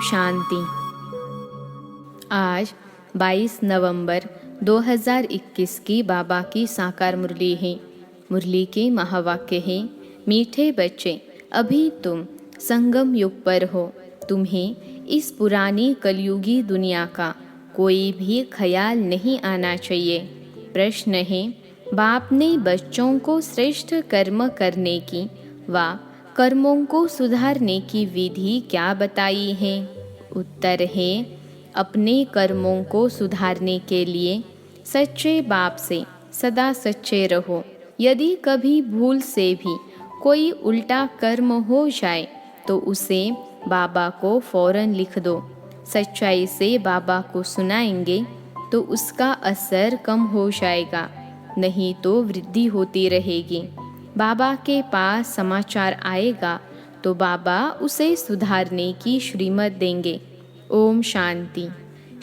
शांति। आज 22 नवंबर 2021 की बाबा की साकार मुरली है। मुरली के महावाक्य है, मीठे बच्चे, अभी तुम संगम युग पर हो। तुम्हें इस पुरानी कलयुगी दुनिया का कोई भी ख्याल नहीं आना चाहिए। प्रश्न है, बाप ने बच्चों को श्रेष्ठ कर्म करने की व कर्मों को सुधारने की विधि क्या बताई है? उत्तर है, अपने कर्मों को सुधारने के लिए सच्चे बाप से सदा सच्चे रहो। यदि कभी भूल से भी कोई उल्टा कर्म हो जाए तो उसे बाबा को फौरन लिख दो। सच्चाई से बाबा को सुनाएंगे तो उसका असर कम हो जाएगा, नहीं तो वृद्धि होती रहेगी। बाबा के पास समाचार आएगा तो बाबा उसे सुधारने की श्रीमत देंगे। ओम शांति।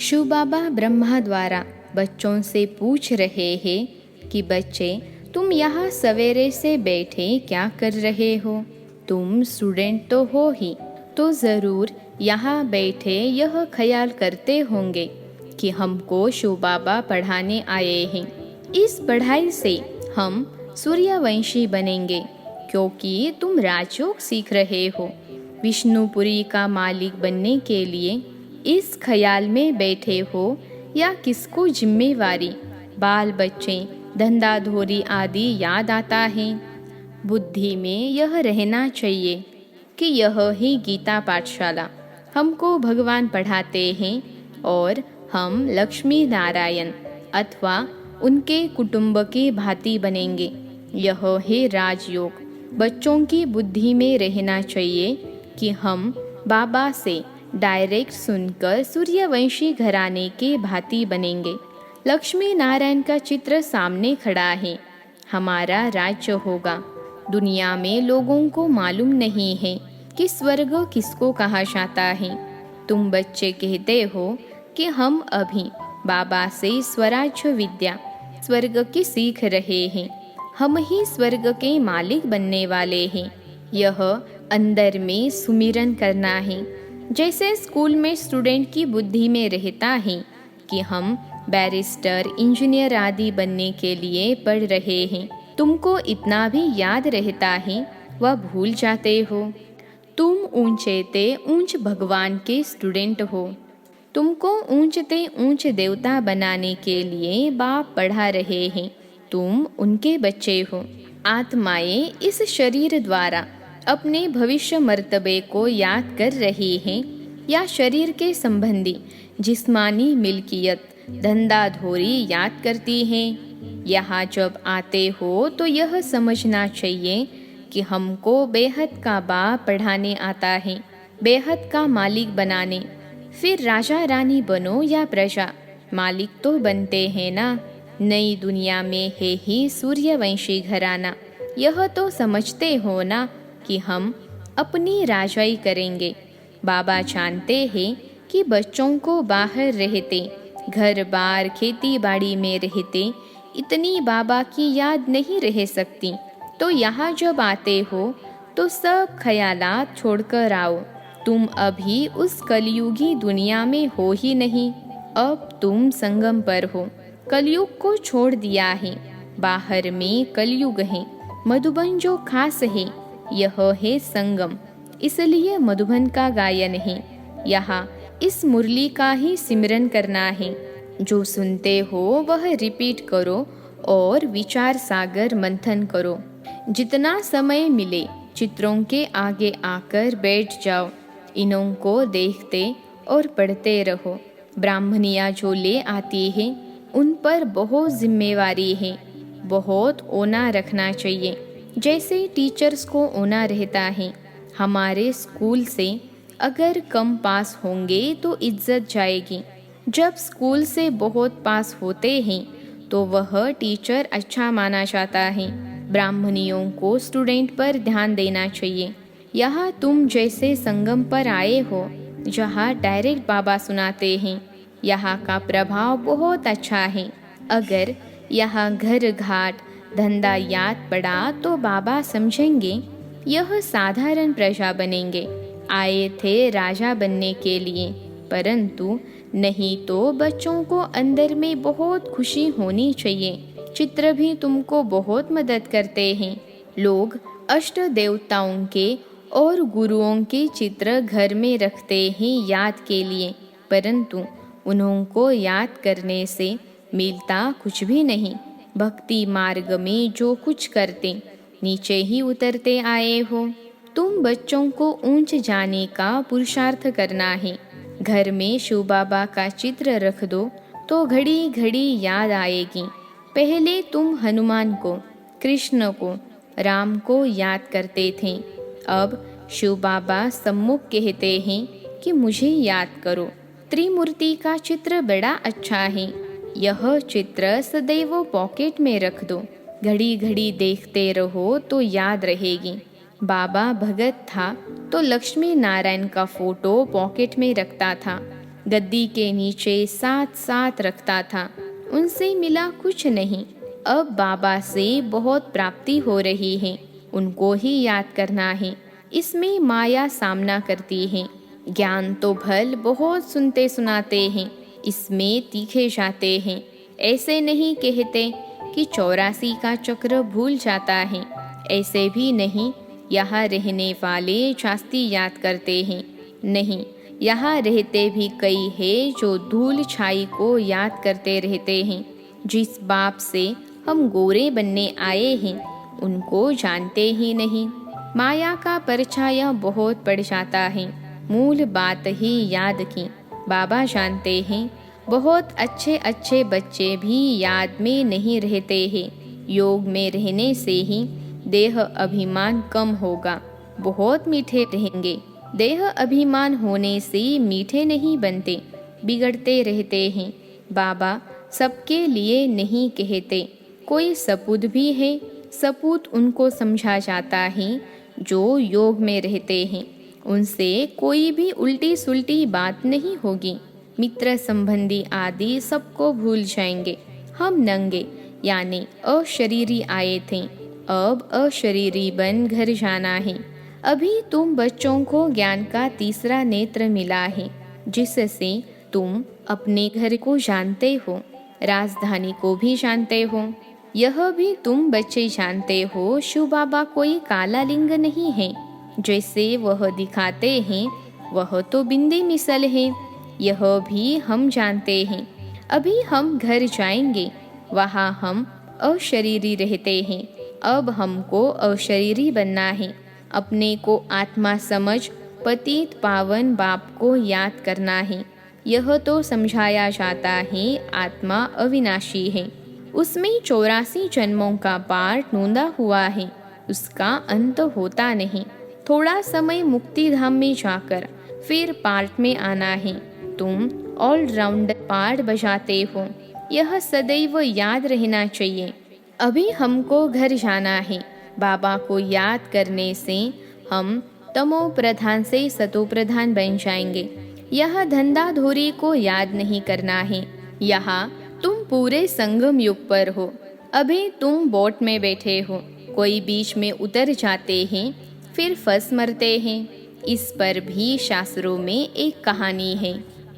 शिव बाबा ब्रह्मा द्वारा बच्चों से पूछ रहे हैं कि बच्चे, तुम यहाँ सवेरे से बैठे क्या कर रहे हो? तुम स्टूडेंट तो हो ही, तो ज़रूर यहाँ बैठे यह ख्याल करते होंगे कि हमको शिव बाबा पढ़ाने आए हैं। इस पढ़ाई से हम सूर्यवंशी बनेंगे, क्योंकि तुम राजयोग सीख रहे हो। विष्णुपुरी का मालिक बनने के लिए इस ख्याल में बैठे हो या किसको जिम्मेवारी बाल बच्चे धंधा धोरी आदि याद आता है? बुद्धि में यह रहना चाहिए कि यह ही गीता पाठशाला हमको भगवान पढ़ाते हैं और हम लक्ष्मी नारायण अथवा उनके कुटुंब की भांति बनेंगे। यह है राजयोग। बच्चों की बुद्धि में रहना चाहिए कि हम बाबा से डायरेक्ट सुनकर सूर्यवंशी घराने के भांति बनेंगे। लक्ष्मी नारायण का चित्र सामने खड़ा है। हमारा राज्य होगा। दुनिया में लोगों को मालूम नहीं है कि स्वर्ग किसको कहा जाता है। तुम बच्चे कहते हो कि हम अभी बाबा से स्वराज्य विद्या स्वर्ग की सीख रहे हैं। हम ही स्वर्ग के मालिक बनने वाले हैं। यह अंदर में सुमिरन करना है। जैसे स्कूल में स्टूडेंट की बुद्धि में रहता है कि हम बैरिस्टर इंजीनियर आदि बनने के लिए पढ़ रहे हैं। तुमको इतना भी याद रहता है वह भूल जाते हो। तुम ऊंचे ते ऊंच भगवान के स्टूडेंट हो। तुमको ऊंचते ऊंच देवता बनाने के लिए बाप पढ़ा रहे हैं। तुम उनके बच्चे हो। आत्माएं इस शरीर द्वारा अपने भविष्य मर्तबे को याद कर रही हैं या शरीर के संबंधी जिस्मानी मिल्कियत धंधा धोरी याद करती हैं। यहाँ जब आते हो तो यह समझना चाहिए कि हमको बेहद का बाप पढ़ाने आता है, बेहद का मालिक बनाने। फिर राजा रानी बनो या प्रजा, मालिक तो बनते हैं ना। नई दुनिया में है ही सूर्यवंशी घराना। यह तो समझते हो ना कि हम अपनी राजाई करेंगे। बाबा जानते हैं कि बच्चों को बाहर रहते, घर बार खेती बाड़ी में रहते, इतनी बाबा की याद नहीं रह सकती। तो यहाँ जब आते हो तो सब ख्यालात छोड़कर आओ। तुम अभी उस कलयुगी दुनिया में हो ही नहीं। अब तुम संगम पर हो। कलयुग को छोड़ दिया है। बाहर में कलयुग है। मधुबन जो खास है यह है संगम। इसलिए मधुबन का गायन है। यहाँ इस मुरली का ही सिमरन करना है। जो सुनते हो वह रिपीट करो और विचार सागर मंथन करो। जितना समय मिले चित्रों के आगे आकर बैठ जाओ। इन्हों को देखते और पढ़ते रहो। ब्राह्मणियाँ जो ले आती है उन पर बहुत जिम्मेवारी है। बहुत ओना रखना चाहिए। जैसे टीचर्स को ओना रहता है। हमारे स्कूल से अगर कम पास होंगे तो इज्जत जाएगी। जब स्कूल से बहुत पास होते हैं तो वह टीचर अच्छा माना जाता है। ब्राह्मणियों को स्टूडेंट पर ध्यान देना चाहिए। यहाँ तुम जैसे संगम पर आए हो जहाँ डायरेक्ट बाबा सुनाते हैं। यहाँ का प्रभाव बहुत अच्छा है। अगर यहाँ घर घाट धंधा याद पड़ा तो बाबा समझेंगे यह साधारण प्रजा बनेंगे। आए थे राजा बनने के लिए, परंतु नहीं तो बच्चों को अंदर में बहुत खुशी होनी चाहिए। चित्र भी तुमको बहुत मदद करते हैं। लोग अष्ट देवताओं के और गुरुओं के चित्र घर में रखते हैं याद के लिए, परंतु उनको याद करने से मिलता कुछ भी नहीं। भक्ति मार्ग में जो कुछ करते नीचे ही उतरते आए हो। तुम बच्चों को ऊंच जाने का पुरुषार्थ करना है। घर में शिव बाबा का चित्र रख दो तो घड़ी घड़ी याद आएगी। पहले तुम हनुमान को, कृष्ण को, राम को याद करते थे, अब शिव बाबा सम्मुख कहते हैं कि मुझे याद करो। त्रिमूर्ति का चित्र बड़ा अच्छा है, यह चित्र सदैव पॉकेट में रख दो। घड़ी घड़ी देखते रहो तो याद रहेगी। बाबा भगत था तो लक्ष्मी नारायण का फोटो पॉकेट में रखता था, गद्दी के नीचे साथ साथ रखता था। उनसे मिला कुछ नहीं, अब बाबा से बहुत प्राप्ति हो रही है, उनको ही याद करना है। इसमें माया सामना करती है। ज्ञान तो भल बहुत सुनते सुनाते हैं, इसमें तीखे जाते हैं। ऐसे नहीं कहते कि 84 का चक्र भूल जाता है, ऐसे भी नहीं यहाँ रहने वाले जास्ती याद करते हैं। नहीं, यहाँ रहते भी कई हैं जो धूल छाई को याद करते रहते हैं। जिस बाप से हम गोरे बनने आए हैं उनको जानते ही नहीं। माया का परछाया बहुत पड़ जाता है, मूल बात ही याद की। बाबा जानते हैं बहुत अच्छे अच्छे बच्चे भी याद में नहीं रहते हैं। योग में रहने से ही देह अभिमान कम होगा, बहुत मीठे रहेंगे। देह अभिमान होने से मीठे नहीं बनते, बिगड़ते रहते हैं। बाबा सबके लिए नहीं कहते, कोई सपूत भी है, सपूत उनको समझा जाता है जो योग में रहते हैं। उनसे कोई भी उल्टी सुल्टी बात नहीं होगी। मित्र संबंधी आदि सबको भूल जाएंगे। हम नंगे यानी अशरीरी आए थे, अब अशरीरी बन घर जाना है। अभी तुम बच्चों को ज्ञान का तीसरा नेत्र मिला है, जिससे तुम अपने घर को जानते हो, राजधानी को भी जानते हो। यह भी तुम बच्चे जानते हो, शिव बाबा कोई काला लिंग नहीं है। जैसे वह दिखाते हैं वह तो बिंदी मिसल है, यह भी हम जानते हैं। अभी हम घर जाएंगे, वहाँ हम अशरीरी रहते हैं। अब हमको अशरीरी बनना है। अपने को आत्मा समझ पतित पावन बाप को याद करना है। यह तो समझाया जाता है आत्मा अविनाशी है, उसमें 84 जन्मों का पाठ नोंदा हुआ है, उसका अंत होता नहीं। थोड़ा समय मुक्ति धाम में जाकर फिर पार्ट में आना है। तुम ऑलराउंडर पार्ट बजाते हो, यह सदैव याद रहना चाहिए। अभी हमको घर जाना है। बाबा को याद करने से हम तमो प्रधान से सतो प्रधान बन जाएंगे। यह धंधा धोरी को याद नहीं करना है। यहाँ तुम पूरे संगम युग पर हो। अभी तुम बोट में बैठे हो, कोई बीच में उतर जाते हैं फिर फंस मरते हैं। इस पर भी शास्त्रों में एक कहानी है।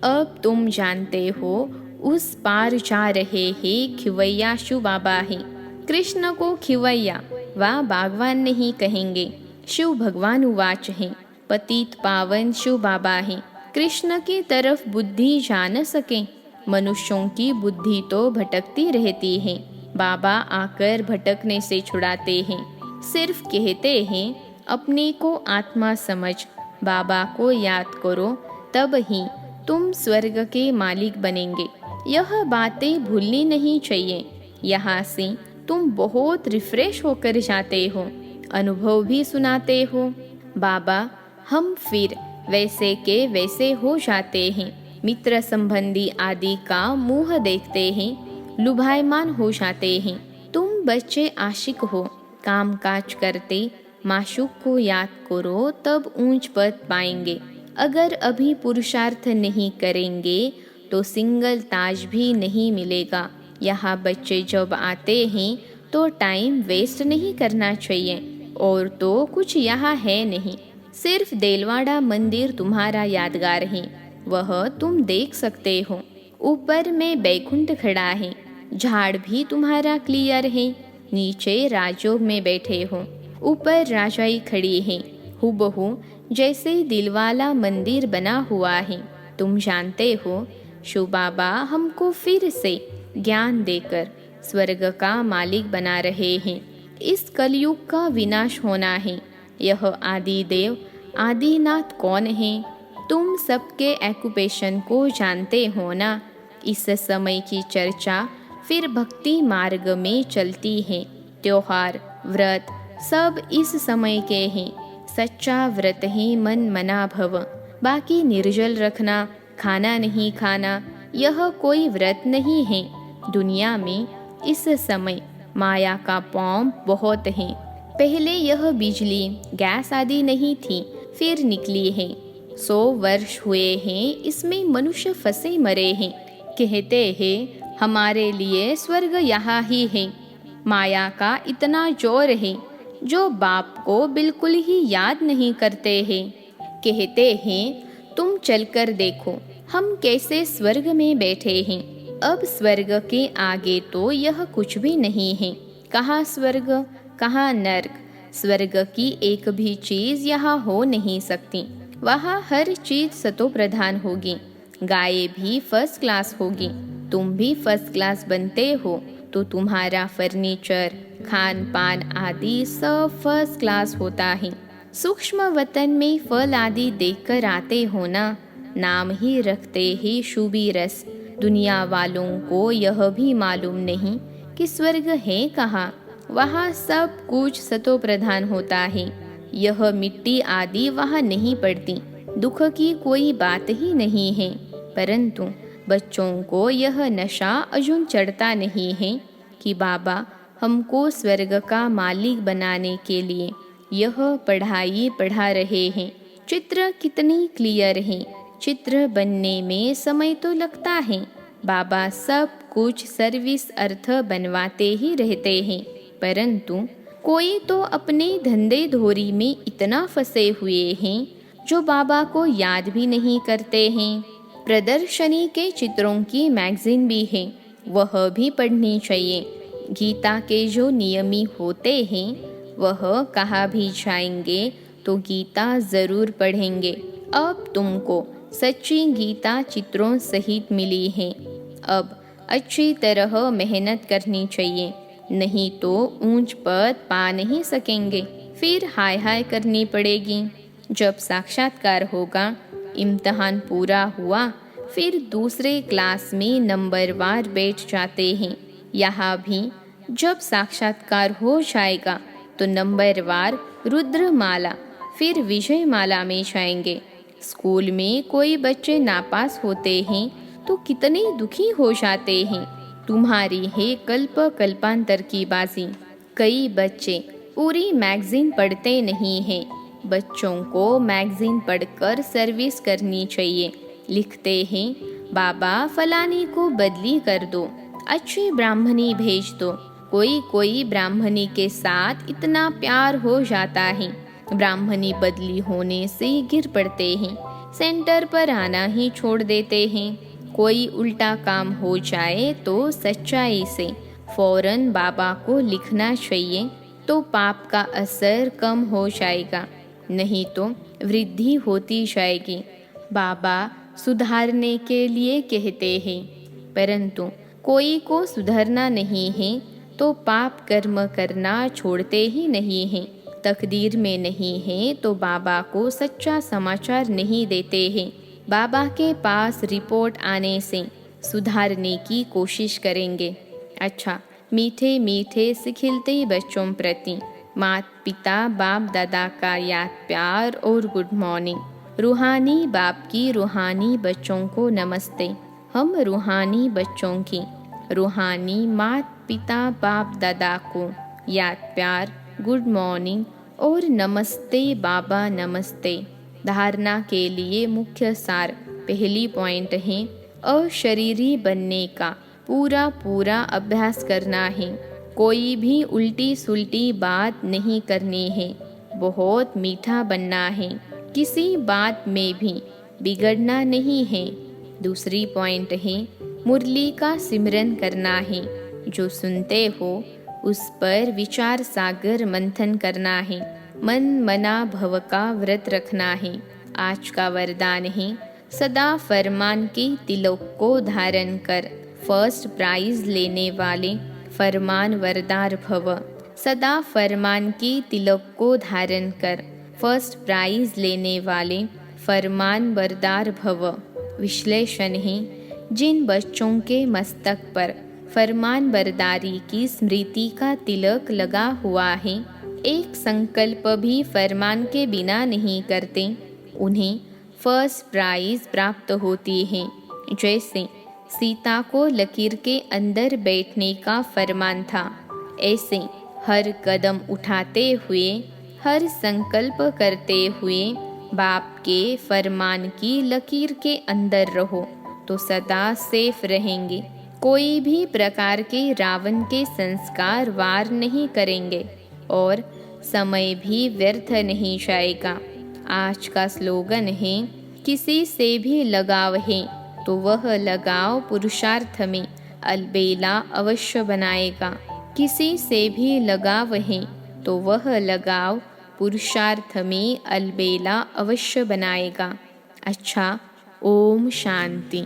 अब तुम जानते हो उस पार जा रहे हैं खिवैया शिव बाबा है। कृष्ण को खिवैया व बागवान नहीं कहेंगे। शिव भगवान उवाच है, पतित पावन शिव बाबा है। कृष्ण की तरफ बुद्धि जा न सके, मनुष्यों की बुद्धि तो भटकती रहती है। बाबा आकर भटकने से छुड़ाते हैं। सिर्फ कहते हैं अपने को आत्मा समझ, बाबा को याद करो, तब ही तुम स्वर्ग के मालिक बनेंगे। यह बातें भूलनी नहीं चाहिए। यहाँ से तुम बहुत रिफ्रेश होकर जाते हो, अनुभव भी सुनाते हो। बाबा हम फिर वैसे के वैसे हो जाते हैं। मित्र संबंधी आदि का मुंह देखते हैं, लुभायमान हो जाते हैं। तुम बच्चे आशिक हो, काम काज करते माशूक को याद करो, तब ऊंच पद पाएंगे। अगर अभी पुरुषार्थ नहीं करेंगे तो सिंगल ताज भी नहीं मिलेगा। यहाँ बच्चे जब आते हैं तो टाइम वेस्ट नहीं करना चाहिए, और तो कुछ यहाँ है नहीं। सिर्फ देलवाड़ा मंदिर तुम्हारा यादगार है, वह तुम देख सकते हो। ऊपर में बैकुंठ खड़ा है, झाड़ भी तुम्हारा क्लियर है। नीचे राजोग में बैठे हो, ऊपर राजाई खड़ी है, हूबहू जैसे दिलवाला मंदिर बना हुआ है। तुम जानते हो, शिव बाबा हमको फिर से ज्ञान देकर स्वर्ग का मालिक बना रहे हैं। इस कलयुग का विनाश होना है। यह आदि देव आदिनाथ कौन है? तुम सबके ऑक्यूपेशन को जानते हो ना। इस समय की चर्चा फिर भक्ति मार्ग में चलती है। त्योहार व्रत सब इस समय के हैं। सच्चा व्रत ही मन मना भव, बाकी निर्जल रखना, खाना नहीं खाना, यह कोई व्रत नहीं है। दुनिया में इस समय माया का पौम बहुत है। पहले यह बिजली गैस आदि नहीं थी, फिर निकली है। 100 वर्ष हुए हैं इसमें मनुष्य फंसे मरे हैं। कहते हैं हमारे लिए स्वर्ग यहाँ ही है। माया का इतना जोर है जो बाप को बिल्कुल ही याद नहीं करते हैं। कहते हैं तुम चलकर देखो हम कैसे स्वर्ग में बैठे हैं। अब स्वर्ग के आगे तो यह कुछ भी नहीं है। कहाँ स्वर्ग, कहाँ नर्क। स्वर्ग की एक भी चीज यहाँ हो नहीं सकती। वहाँ हर चीज सतो प्रधान होगी। गाय भी फर्स्ट क्लास होगी। तुम भी फर्स्ट क्लास बनते हो तो तुम्हारा फर्नीचर, खान पान आदि सब फर्स्ट क्लास होता है। सूक्ष्म वतन में फल आदि देखकर आते हो ना। नाम ही रखते ही शुभी रस। दुनिया वालों को यह भी मालूम नहीं कि स्वर्ग है कहाँ। वहाँ सब कुछ सतो प्रधान होता है। यह मिट्टी आदि वहाँ नहीं पड़ती। दुख की कोई बात ही नहीं है। परंतु बच्चों को यह नशा अजून चढ़ता नहीं है कि बाबा हमको स्वर्ग का मालिक बनाने के लिए यह पढ़ाई पढ़ा रहे हैं। चित्र कितनी क्लियर है। चित्र बनने में समय तो लगता है। बाबा सब कुछ सर्विस अर्थ बनवाते ही रहते हैं। परंतु कोई तो अपने धंधे धोरी में इतना फंसे हुए हैं जो बाबा को याद भी नहीं करते हैं। प्रदर्शनी के चित्रों की मैगजीन भी है, वह भी पढ़नी चाहिए। गीता के जो नियमी होते हैं वह कहाँ भी जाएंगे तो गीता ज़रूर पढ़ेंगे। अब तुमको सच्ची गीता चित्रों सहित मिली है। अब अच्छी तरह मेहनत करनी चाहिए, नहीं तो ऊंच पद पा नहीं सकेंगे। फिर हाय हाय करनी पड़ेगी। जब साक्षात्कार होगा, इम्तहान पूरा हुआ, फिर दूसरे क्लास में नंबरवार बैठ जाते हैं। यहाँ भी जब साक्षात्कार हो जाएगा तो नंबरवार रुद्रमाला फिर विजयमाला में जाएंगे। स्कूल में कोई बच्चे नापास होते हैं तो कितने दुखी हो जाते हैं। तुम्हारी है कल्प कल्पांतर की बाजी। कई बच्चे पूरी मैगजीन पढ़ते नहीं हैं। बच्चों को मैगजीन पढ़कर सर्विस करनी चाहिए। लिखते हैं बाबा फलानी को बदली कर दो, अच्छी ब्राह्मणी भेज दो। कोई ब्राह्मणी के साथ इतना प्यार हो जाता है, ब्राह्मणी बदली होने से गिर पड़ते हैं, सेंटर पर आना ही छोड़ देते हैं। कोई उल्टा काम हो जाए तो सच्चाई से फौरन बाबा को लिखना चाहिए, तो पाप का असर कम हो जाएगा, नहीं तो वृद्धि होती जाएगी। बाबा सुधारने के लिए कहते हैं, परंतु कोई को सुधरना नहीं है तो पाप कर्म करना छोड़ते ही नहीं हैं। तकदीर में नहीं है तो बाबा को सच्चा समाचार नहीं देते हैं। बाबा के पास रिपोर्ट आने से सुधारने की कोशिश करेंगे। अच्छा, मीठे मीठे सिखिलते बच्चों प्रति माता पिता बाप दादा का याद प्यार और गुड मॉर्निंग। रूहानी बाप की रूहानी बच्चों को नमस्ते। हम रूहानी बच्चों की रूहानी माता पिता बाप दादा को याद प्यार, गुड मॉर्निंग और नमस्ते बाबा नमस्ते। धारणा के लिए मुख्य सार पहली पॉइंट है अशरीरी बनने का पूरा अभ्यास करना है। कोई भी उल्टी सुल्टी बात नहीं करनी है। बहुत मीठा बनना है, किसी बात में भी बिगड़ना नहीं है। दूसरी पॉइंट है, मुरली का सिमरन करना है। जो सुनते हो उस पर विचार सागर मंथन करना है। मन मना भव का व्रत रखना है। आज का वरदान है, सदा फरमान के तिलक को धारण कर फर्स्ट प्राइज लेने वाले फरमान वरदार भव। सदा फरमान की तिलक को धारण कर फर्स्ट प्राइज लेने वाले फरमान बरदार भव। विश्लेषण है, जिन बच्चों के मस्तक पर फरमान बरदारी की स्मृति का तिलक लगा हुआ है, एक संकल्प भी फरमान के बिना नहीं करते, उन्हें फर्स्ट प्राइज प्राप्त होती है। जैसे सीता को लकीर के अंदर बैठने का फरमान था, ऐसे हर कदम उठाते हुए, हर संकल्प करते हुए बाप के फरमान की लकीर के अंदर रहो तो सदा सेफ रहेंगे। कोई भी प्रकार के रावण के संस्कार वार नहीं करेंगे और समय भी व्यर्थ नहीं जाएगा। आज का स्लोगन है, किसी से भी लगाव है तो वह लगाव पुरुषार्थ में अलबेला अवश्य बनाएगा। किसी से भी लगाव है तो वह लगाव पुरुषार्थ में अलबेला अवश्य बनाएगा। अच्छा, ओम शांति।